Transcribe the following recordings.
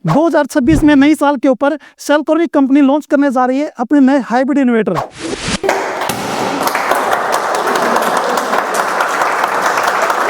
2026 में नई साल के ऊपर सेल्टॉनिक कंपनी लॉन्च करने जा रही है अपने नए हाइब्रिड इन्वर्टर।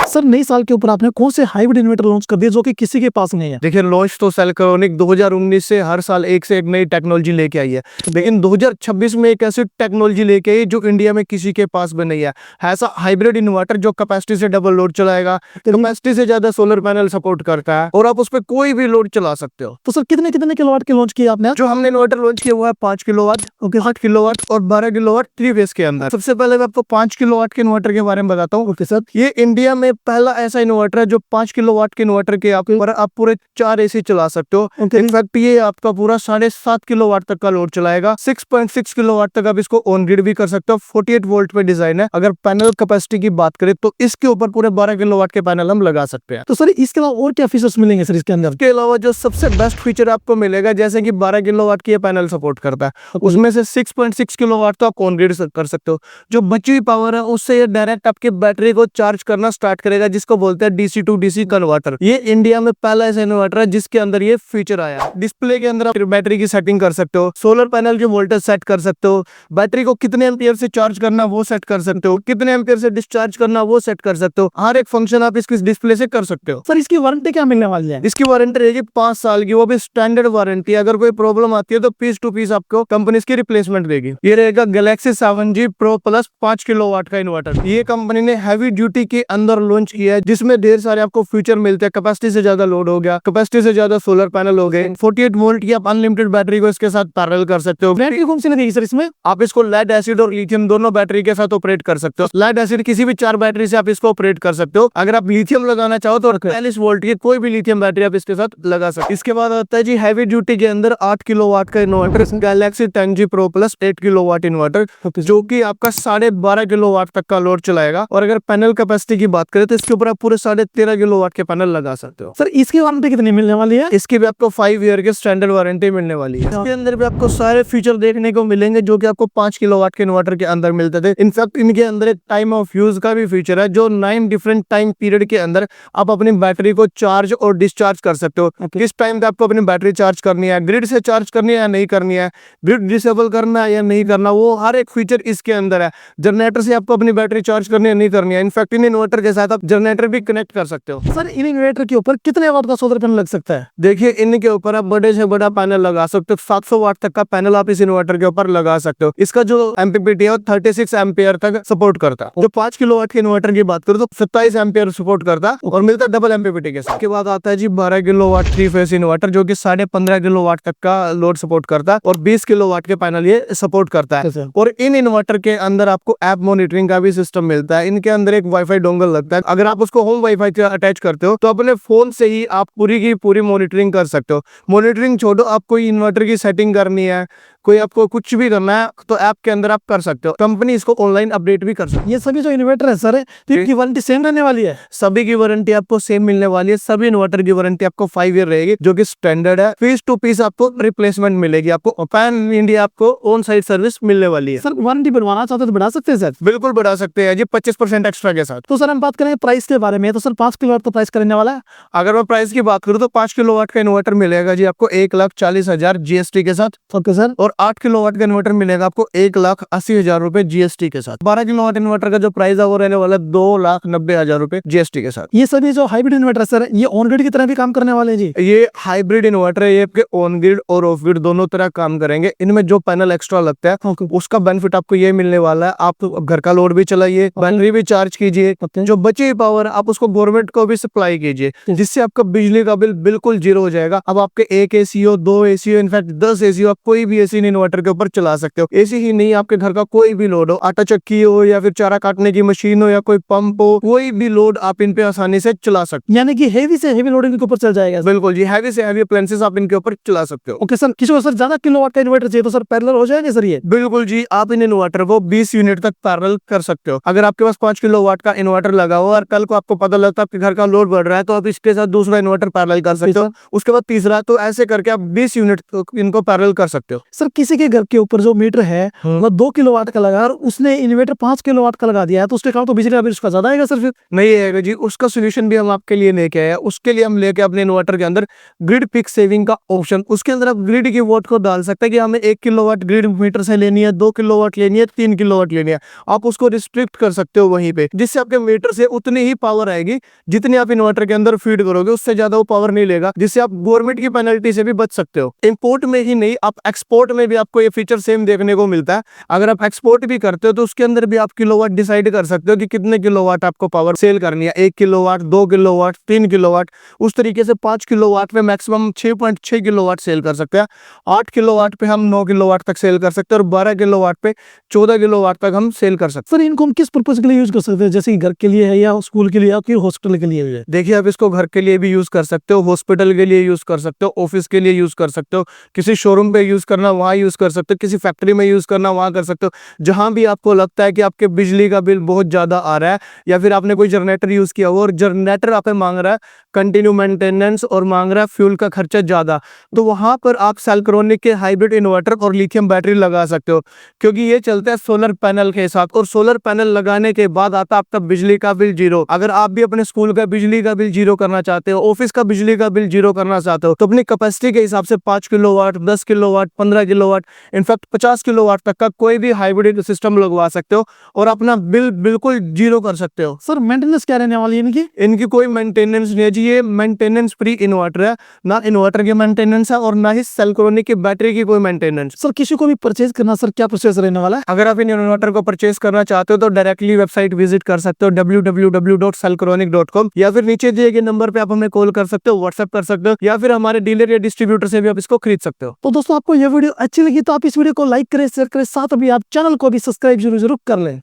सर नई साल के ऊपर आपने कौन से हाइब्रिड इन्वर्टर लॉन्च कर दिए जो कि किसी के पास नहीं है? देखिए, लॉन्च तो सेल्टॉनिक 2019 से हर साल एक से एक नई टेक्नोलॉजी लेके आई है, लेकिन 2026 में एक ऐसी टेक्नोलॉजी लेके आई जो इंडिया में किसी के पास भी नहीं है। ऐसा हाइब्रिड इन्वर्टर जो कैपेसिटी से डबल लोड चलाएगा, कैपेसिटी से ज्यादा सोलर पैनल सपोर्ट करता है और आप उस पर कोई भी लोड चला सकते हो। तो सर कितने कितने किलोवाट के लॉन्च किया आपने? जो हमने इन्वर्टर लॉन्च किया हुआ है 5 किलोवाट, 8 किलोवाट और 12 किलोवाट 3 फेज के अंदर। सबसे पहले मैं आपको 5 किलोवाट के इन्वर्टर के बारे में बताता हूँ। Okay sir. ये इंडिया में पहला ऐसा इन्वर्टर है जो 5 किलोवाट के इन्वर्टर के आप पूरे 4 एसी चला सकते हो। इनफैक्ट ये आपका पूरा 7.5 किलोवाट तक का लोड चलाएगा। 6.6 किलोवाट तक आप इसको ऑन ग्रिड भी कर सकते हो। 48 वोल्ट पे डिजाइन है। अगर पैनल कैपेसिटी की बात करें तो इसके ऊपर पूरे 12 किलोवाट के पैनल हम लगा सकते हैं। तो सर इसके अलावा और क्या फीचर्स मिलेंगे सर इसके अंदर? इसके अलावा जो सबसे बेस्ट फीचर आपको मिलेगा, जैसे कि 12 किलोवाट की ये पैनल सपोर्ट करता है, उसमें से 6.6 किलोवाट तो आप ऑन ग्रिड कर सकते हो। जो बची हुई पावर है उससे ये डायरेक्ट आपकी बैटरी को चार्ज करना स्टार्ट करेगा, जिसको बोलते हैं डीसी टू डीसी कन्वर्टर। ये इंडिया में पहला ऐसा इन्वर्टर है जिसके अंदर ये फीचर आया। डिस्प्ले के अंदर आप बैटरी की सेटिंग कर सकते हो, सोलर पैनल की वोल्टेज सेट कर सकते हो, बैटरी को कितने एम्पियर से चार्ज करना वो सेट कर सकते हो, कितने एम्पियर से डिस्चार्ज करना वो सेट कर सकते हो। हर एक फंक्शन आप इसकी डिस्प्ले से कर सकते हो। सर इसकी वारंटी क्या मिलने वाली है? इसकी वारंटी रहेगी 5 साल की, वो भी स्टैंडर्ड वारंटी। अगर कोई प्रॉब्लम आती है तो पीस टू पीस आपको कंपनी इसकी रिप्लेसमेंट देगी। ये रहेगा Galaxy 7G Pro Plus 5 kilowatt का इन्वर्टर। ये कंपनी ने हैवी ड्यूटी के अंदर लॉन्च किया है, जिसमें ढेर सारे आपको फीचर मिलते हैं। कैपेसिटी से ज्यादा लोड हो गया, कैपेसिटी से ज्यादा सोलर पैनल हो गए, 48 वोल्ट की आप अनलिमिटेड बैटरी को इसके साथ पैरेलल कर सकते हो। बैटरी कौन सी लगेगी सर इसमें? आप इसको लेड एसिड और लिथियम दोनों बैटरी के साथ ऑपरेट कर सकते हो। लेड एसिड किसी भी 4 बैटरी से आप इसको ऑपरेट कर सकते हो। अगर आप लिथियम लगाना चाहो तो 40 वोल्ट की कोई भी लिथियम बैटरी आप इसके साथ लगा सकते हो। इसके बाद आता है जी हैवी ड्यूटी के अंदर 8 किलोवाट का inverter, Galaxy 10G Pro Plus 8 kilowatt inverter, जो कि आपका 12.5 किलोवाट तक का लोड चलाएगा। और अगर पैनल कैपेसिटी की बात करें तो इसके ऊपर आप पूरे 13.5 किलोवाट के पैनल लगा सकते हो। सर इसकी वारंटी कितनी मिलने वाली है? इसकी भी आपको 5 ईयर की स्टैंडर्ड वारंटी मिलने वाली है। इसके अंदर भी आपको सारे फीचर देखने को मिलेंगे जो कि आपको 5 किलोवाट के इन्वर्टर के अंदर मिलते थे। इनफैक्ट इनके अंदर एक टाइम ऑफ यूज का भी फीचर है, जो 9 डिफरेंट टाइम पीरियड के अंदर आप अपनी बैटरी को चार्ज और डिस्चार्ज कर सकते हो। किस टाइम पे आपको अपनी बैटरी चार्ज करनी है, ग्रिड से चार्ज करनी है या नहीं करनी है, ग्रिड डिसेबल करना है या नहीं करना, वो हर एक फीचर इसके अंदर है। जनरेटर से आपको अपनी बैटरी चार्ज करनी है नहीं करनी है। इनफैक्ट इन इन्वर्टर के साथ आप जनरेटर भी कनेक्ट कर सकते हो। सर इन इन्वर्टर के ऊपर कितने वाट का सोलर पैनल लग सकता है? देखिए, इनके ऊपर आप बड़े से बड़ा पैनल लगा सकते हो। 700 वाट तक का पैनल आप इस इन्वर्टर के ऊपर लगा सकते हो। इसका जो एमपीपीटी है 36 एम्पियर तक सपोर्ट करता है। जो 5 किलोवाट के इन्वर्टर की बात करो तो 27 एम्पियर सपोर्ट करता है और मिलता है डबल एमपीपीटी के साथ। के बाद आता है जी 12 किलोवाट 3 फेज इन्वर्टर, जो कि 15.5 किलोवाट तक का लोड सपोर्ट करता है और 20 किलोवाट के पैनल ये सपोर्ट करता है। और इन इन्वर्टर के अंदर आपको ऐप मॉनिटरिंग का भी सिस्टम मिलता है। इनके अंदर एक वाईफाई डोंगल लगता है। अगर आप उसको होम वाईफाई से अटैच करते हो तो अपने फोन से ही आप पूरी की पूरी मॉनिटरिंग कर सकते हो। मॉनिटरिंग छोड़ो, आप कोई इन्वर्टर की सेटिंग करनी है, कोई आपको कुछ भी करना है तो ऐप के अंदर आप कर सकते हो। कंपनी इसको ऑनलाइन अपडेट भी कर सकती है। ये सभी जो इन्वर्टर है सर, तो इनकी वारंटी सेम रहने वाली है? सभी की वारंटी आपको सेम मिलने वाली है। सभी इन्वर्टर की वारंटी आपको 5 ईयर रहेगी, जो कि स्टैंडर्ड है। पीस टू पीस आपको रिप्लेसमेंट मिलेगी। आपको पैन इंडिया आपको ऑन साइट सर्विस मिलने वाली है। सर वारंटी बढ़वाना चाहते तो बढ़ा सकते हैं सर? बिल्कुल बढ़ा सकते हैं जी, 25% एक्स्ट्रा के साथ। तो सर हम बात करें प्राइस के बारे में, तो सर 5 किलोवाट का प्राइस करने वाला है? अगर मैं प्राइस की बात करूँ तो 5 किलोवाट का इन्वर्टर मिलेगा जी आपको 1,40,000 जीएसटी के साथ। Okay sir. और 8 किलोवाट का इन्वर्टर मिलेगा आपको 1,80,000 रुपए जीएसटी के साथ। 12 किलोवाट इन्वर्टर का जो प्राइस है वो रहने वाला 2,90,000 रुपए जीएसटी के साथ। ये सभी जो हाइब्रिड इन्वर्टर सर, ये ऑन ग्रिड की तरह भी काम करने वाले हैं जी? ये हाइब्रिड इन्वर्टर है, ये आपके ऑन ग्रिड और ऑफ ग्रिड दोनों तरह काम करेंगे। इनमें जो पैनल एक्स्ट्रा लगता है उसका बेनिफिट आपको ये मिलने वाला है, आप घर का लोड भी चलाइए, बैटरी भी चार्ज कीजिए, जो बची हुई पावर आप उसको गवर्नमेंट को भी सप्लाई कीजिए, जिससे आपका बिजली का बिल बिल्कुल जीरो हो जाएगा। अब आपके 1 एसी हो, 2 एसी हो, इनफैक्ट 10 एसी हो, आप कोई भी एसी इन्वर्टर के ऊपर चला सकते हो। एसी ही नहीं, आपके घर का कोई भी लोड हो, आटा चक्की हो या फिर चारा काटने की मशीन हो या कोई पंप हो, कोई भी लोड आप इन पे आसानी से चला सकते हो। यानी कि हेवी से हेवी लोड इनके ऊपर चल जाएगा? बिल्कुल जी, हैवी से हैवी अप्लायंसेस आप इनके ऊपर चला सकते हो। ओके सर, किसी को सर ज्यादा किलोवाट का इन्वर्टर चाहिए तो सर पैरेलल हो जाएगा सर ये? बिल्कुल जी, आप इन इन्वर्टर को 20 यूनिट तक पैरेलल कर सकते हो। अगर आपके पास 5 किलोवाट का इन्वर्टर लगा हो और कल को आपको पता लगता है आपके घर का लोड बढ़ रहा है तो आप इसके साथ दूसरा इन्वर्टर पैरेलल कर सकते हो, उसके बाद तीसरा, तो ऐसे करके आप 20 यूनिट इनको पैरेलल कर सकते हो। सर किसी के घर के ऊपर जो मीटर है वो 2 किलोवाट का लगा और उसने इन्वर्टर 5 किलोवाट का लगा दिया है, तो उसके कारण तो बिजली का बिल उसका ज्यादा आएगा सर फिर। नहीं आएगा जी, उसका सोल्यूशन भी हम आपके लिए लेके आए हैं। उसके लिए हम लेके अपने इन्वर्टर के अंदर ग्रिड पिक सेविंग का ऑप्शन, उसके अंदर आप ग्रिड की वोट को डाल सकते हैं कि हमें 1 किलोवाट ग्रिड मीटर से लेनी है, 2 किलोवाट लेनी है, 3 किलोवाट लेनी है। आप उसको रिस्ट्रिक्ट कर सकते हो वहीं पे, जिससे आपके मीटर से उतनी ही पावर आएगी जितनी आप इन्वर्टर के अंदर फीड करोगे, उससे ज्यादा वो पावर नहीं लेगा, जिससे आप गवर्नमेंट की पेनल्टी से भी बच सकते हो। इंपोर्ट में ही नहीं, आप एक्सपोर्ट में भी आपको ये फीचर सेम देखने को मिलता है। अगर आप एक्सपोर्ट भी करते हो तो उसके अंदर भी आप किलोवाट डिसाइड कर सकते हो कि कितने किलोवाट आपको पावर सेल करनी है, 1 किलोवाट, 2 किलोवाट, 3 किलोवाट। उस तरीके से 5 किलोवाट पे मैक्सिमम 6.6 किलोवाट सेल कर सकते हैं, 8 किलोवाट पे हम 9 किलोवाट तक सेल कर सकते हैं और 12 किलोवाट पे 14 किलोवाट तक हम सेल कर सकते हैं। सर इनको हम किस पर्पज के लिए यूज कर सकते हैं, जैसे कि घर के लिए है या स्कूल के लिए या फिर हॉस्पिटल के लिए भी है? देखिए, आप इसको घर के लिए भी यूज कर सकते हो, हॉस्पिटल के लिए यूज कर सकते हो, ऑफिस के लिए यूज कर सकते हो, किसी शोरूम पे यूज करना वहां यूज कर सकते हो, किसी फैक्ट्री में यूज करना वहां कर सकते हो। जहां भी आपको लगता है कि आपके बिजली का बिल बहुत ज्यादा आ रहा है या फिर आपने कोई जनरेटर यूज किया हो और जनरेटर आप पे मांग रहा है कंटिन्यू मेंटेनेंस और मांग रहा है फ्यूल का खर्चा ज्यादा, तो वहां पर आप सेल्क्रोनिक के हाइब्रिड इन्वर्टर और लिथियम बैटरी लगा सकते हो, क्योंकि ये चलता है सोलर पैनल के साथ। और सोलर पैनल लगाने के बाद आता है आपका बिजली का बिल जीरो। अगर आप भी अपने स्कूल का बिजली का बिल जीरो करना चाहते हो, ऑफिस का बिजली का बिल जीरो करना चाहते हो, तो अपनी कैपेसिटी के हिसाब से 5 kilowatt, 10 kilowatt, 15 kilowatt, in fact 50 kilowatt तक का कोई भी हाइब्रिड सिस्टम लगवा सकते हो और अपना बिल बिल्कुल जीरो कर सकते हो। सर मेंटेनेंस क्या रहने वाली है इनकी? इनकी कोई मेंटेनेंस नहीं है जी, ये मेंटेनेंस फ्री इन्वर्टर है, ना इन्वर्टर की मेंटेनेंस है और ना ही सेल्क्रोनिक की बैटरी की कोई मेंटेनेंस। सर किसी को भी परचेज करना सर क्या प्रोसेस रहने वाला है? अगर आप इन इन्वर्टर को परचेज करना चाहते हो तो डायरेक्टली वेबसाइट विजिट कर सकते हो www.selcronic.com, या फिर नीचे दिए गए नंबर पे आप हमें कॉल कर सकते हो, व्हाट्सएप कर सकते हो, या फिर हमारे डीलर या डिस्ट्रीब्यूटर से भी आप इसको खरीद सकते हो। तो दोस्तों आपको ये वीडियो अच्छी लगी तो आप इस वीडियो को लाइक करें, शेयर करें, साथ में आप चैनल को भी सब्सक्राइब जरूर कर लें।